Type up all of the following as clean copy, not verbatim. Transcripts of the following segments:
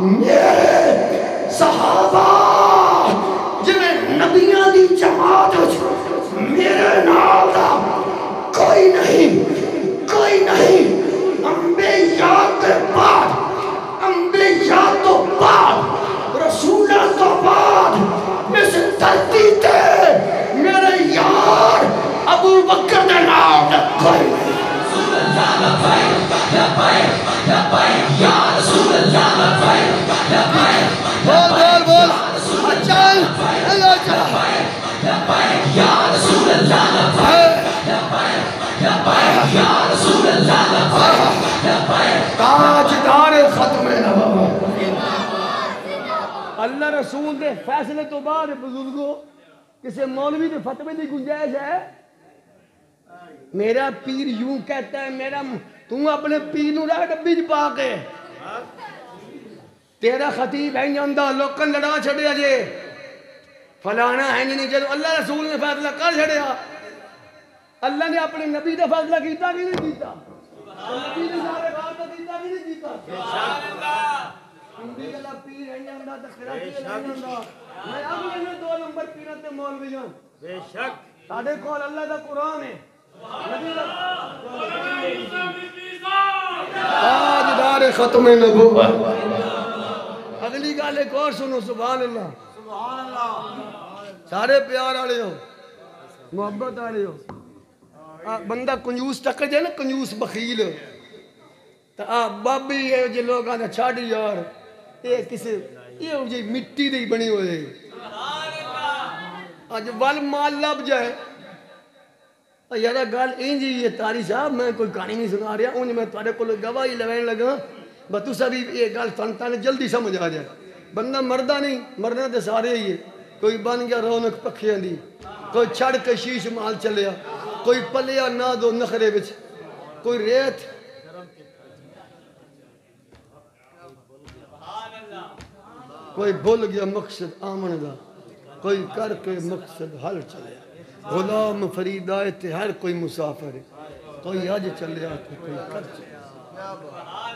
میرے صحابہ جنہیں نبیاں دی جماعت میرے نال دا کوئی نہیں انبیاء کے بعد انبیاء تو بعد رسولہ تو بعد اس دھرتی تے میرے یار ابو بکر دے نال دا کوئی نہیں بول اچھل اللہ تاجدار ختم نبوت اللہ رسول دے فیصلے تو بعد بزرگوں کسی مولوی دے فتوے دی گنجائش ہے؟ میرا پیر یوں کہتا ہے تم اپنے پیر نو رہ ڈبی چ پا کے تیرا خطیب ہے جاندہ لوکاں لڑا چھڑیا جے فلانا ہے نہیں جدو اللہ رسول نے فیصلہ کر چھڑیا اللہ نے اپنے نبی دا فیصلہ کیتا کہ نہیں کیتا نبی نے سارے بات کیتا کہ نہیں کیتا انبی اللہ پیر ہے جاندہ تخیرہ کی ہے جاندہ میں اب یہ 2 نمبر پیرت مولوی جان بے شک سادے کول اللہ دا قرآن ہے تاجدار ختم نبوت اگلی گال ایک اور سنو سبحان اللہ سارے پیار آلے ہو محبت آلے ہو بندہ کنجوس ٹکر جائے نا کنجوس بخیل بابی یہ جو لوگ آنے چھاڑی یار یہ کسی یہ جی مٹی دی بنی ہوئے آج وال مال لب جائے یارا گال این جی یہ تاری صاحب میں کوئی کہانی نہیں سنا رہا انج میں تارے کو گواہی لگائیں لگا بتو سا بھی یہ گال فنتانے جلدی سمجھ آ جائے بندہ مردہ نہیں مرنا تے سارے ہی ہے کوئی بن گیا رونق پکھیاں دی کوئی چھڑ کے شیش مال چلیا کوئی پلیا نہ دو نخرے بچ کوئی ریت کوئی بھول گیا مقصد آمن دا کوئی کر کے مقصد حل چلیا غلام فرید آئے تھے ہر کوئی مسافر ہے کوئی آج چلے آتے کوئی کر چلے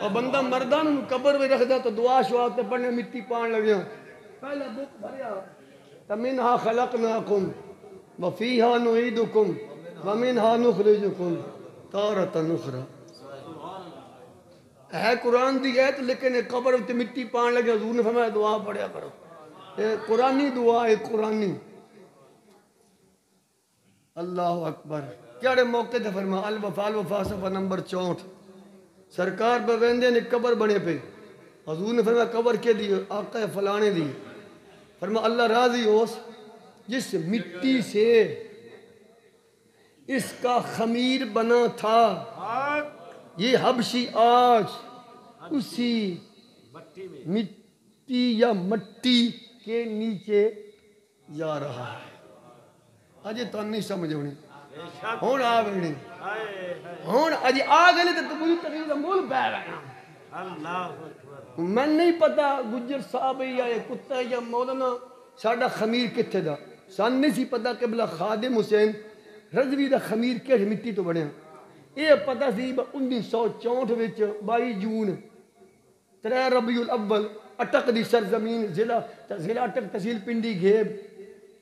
اور بندہ مردان قبر میں رکھ دا تو دعا شواتے پڑھنے مٹی پان لگیا پہلے بک بھریا تمنہا خلقناکم وفیہا نعیدکم ومنہا نخرجکم تارتا نخرا ہے قرآن دی آیت لیکن قبر میں مٹی پان لگیا حضور نے فرمایا دعا پڑھیا کرو قرآنی دعا ہے قرآنی اللہ اکبر کیاڑے موقع تے فرما الوفا صفحہ نمبر 64 سرکار بویندے نے قبر بنے پہ حضور نے فرمایا قبر کے دی آقا فلانے دی فرما اللہ راضی ہوس جس مٹی سے اس کا خمیر بنا تھا یہ حبشی آج اسی مٹی یا مٹی کے نیچے جا رہا ہے آجے تو نہیں سمجھ ہونی ہون آ گئی ہون آجے آ گئی تو مجھے تقریب کا مول پہ رہا میں نہیں پتا گجر صاحب یا کتا یا مولانا ساڑھا خمیر کتھے دا سان نہیں سی پتا کہ بلا خادم حسین رضوی دا خمیر کیش مٹی تو بڑھیا یہ پتا سی 1964 وچ 22 جون 3 ربیع الاول اٹک دی سرزمین ضلع اٹک تحصیل پنڈی گھیب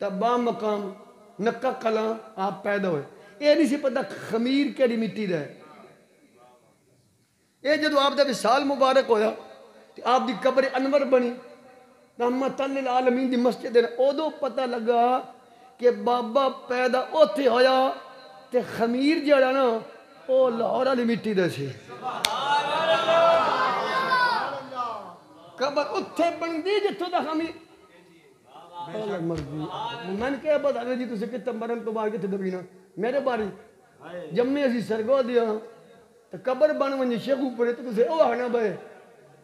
تبا مقام نکا کلاں آپ پیدا ہوئے یہ نہیں سی پتا خمیر کیڑی مٹی دا ہے یہ جدو آپ دا وصال مبارک ہویا آپ دی قبر انور بنی رحمت للعالمین دی مسجد ہے او پتہ لگا کہ بابا پیدا اوتھے ہویا تے خمیر جڑا نا او لاہور والی مٹی دا سی قبر اوتھے بندی جتھوں دا خمیر میں نے کہا بتا جی تُسے کتنے مرن تو بعد کتنے دبینا میرے باری جب میں اسی سرگو دیا تو قبر بن ونجی شیخ اوپر تو تُسے او آنا بھائی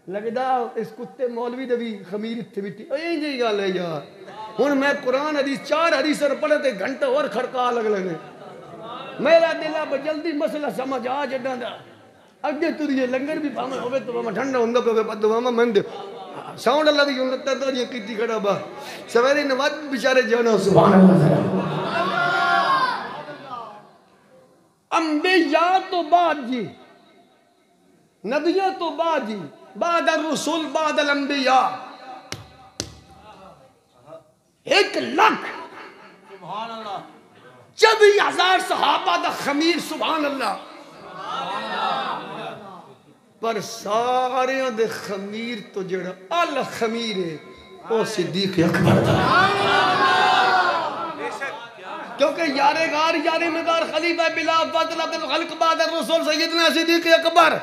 لگدا اس کتے مولوی دے بھی خمیر اتھے بیٹی این جی گا لے یار ہن میں قرآن حدیث 4 حدیث پڑھے تے گھنٹہ اور کھڑکا لگ لگے میرا دل اب جلدی مسئلہ سمجھ آ جڑا دا اگے تُریے لنگر بھی پاما ہوئے تو پاما ٹھنڈا ہوندا پہ بدواما من دے ساؤنڈ اللہ دی انگت تردہ یہ کیتی کھڑا با سویرے نواز بچارے جانا سبحان اللہ انبیاء تو بعد جی نبیاء تو بعد جی بعد الرسول بعد الانبیاء 1,00,000 24,000 صحابہ دا خمیر سبحان اللہ پر سارے دے خمیر تو جڑا الخمیر ہے وہ صدیق اکبر دا کیونکہ یارے غار یارے مدار خلیفہ بلا فضل عبد الخلق بعد الرسول سیدنا صدیق اکبر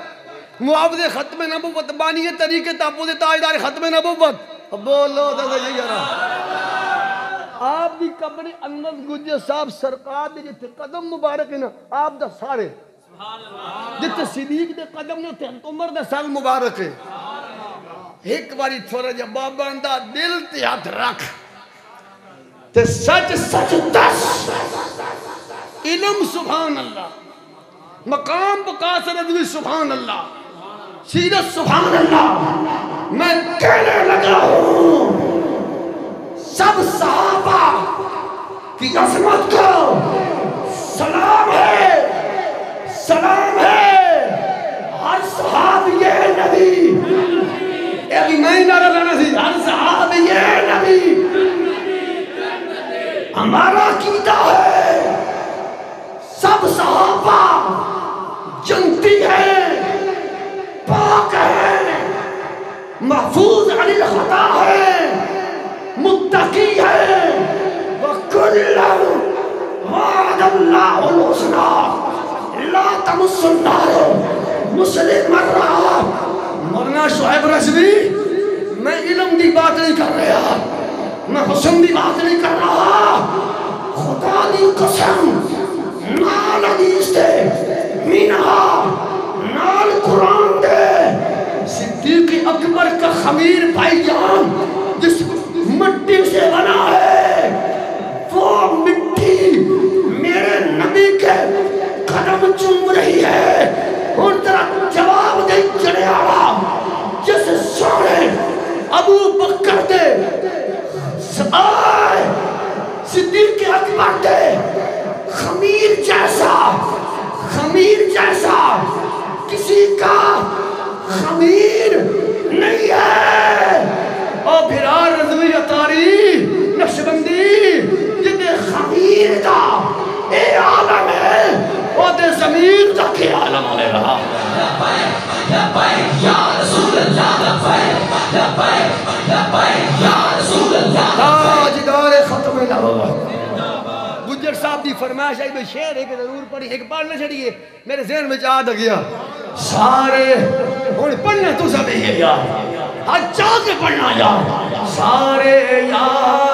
معاوض ختم نبوت بانی طریق تحفظ تاجدار ختم نبوت بولو دا یارا آپ دی قبر انور گجر صاحب سرکار دے جتے قدم مبارک ہے نا آپ دا سارے جتے صدیق دے قدم نے تے عمر دے سال مبارک ہے ایک باری تھوڑا جا بابا اندہ دل تے ہاتھ رکھ تے سچ سچ دس علم سبحان اللہ مقام بقاصر ادوی سبحان اللہ سیرت سبحان اللہ میں کہنے لگا ہوں سب صحابہ کی عظمت کو سلام ہے ہر صحابی نبی ابھی میں ہی نعرہ لانا سی ہر صحابی نبی ہمارا عقیدہ ہے سب صحابہ جنتی ہیں پاک ہیں محفوظ عن الخطا ہیں متقی ہے وَكُلًّا وَعَدَ اللَّهُ الْحُسْنَىٰ لَا تَمُسُّ النَّارُ مسلم مر رہا مرنا شعیب رضوی میں علم دی بات نہیں کر رہا میں حسن دی بات نہیں کر رہا خدا دی قسم نال حدیث دے مینہ نال قرآن دے صدیق اکبر کا خمیر بھائی جان جس مٹی سے بنا ہے وہ مٹی میرے نبی کے قدم چوم رہی ہے اور ترا جواب دے چڑے آڑا جس سوڑے ابو بکر دے آئے صدیق اکبر دے خمیر جیسا کسی کا خمیر نہیں ہے اور بھرار رضوی اتاری نقشبندی جدے خمیر دا اے عالم ہے وہ دے زمین دا کے عالم ہوئے رہا لبائک یا رسول اللہ لبائک یا رسول اللہ تاجدار ختم نبوت گجر صاحب دی فرمائش ہے میں شعر ایک ضرور پڑھی ایک پڑھنا چڑھئے میرے ذہن میں یاد گیا سارے پڑھنا تو سب ہے یار ہر چاہ کے پڑھنا یار سارے یار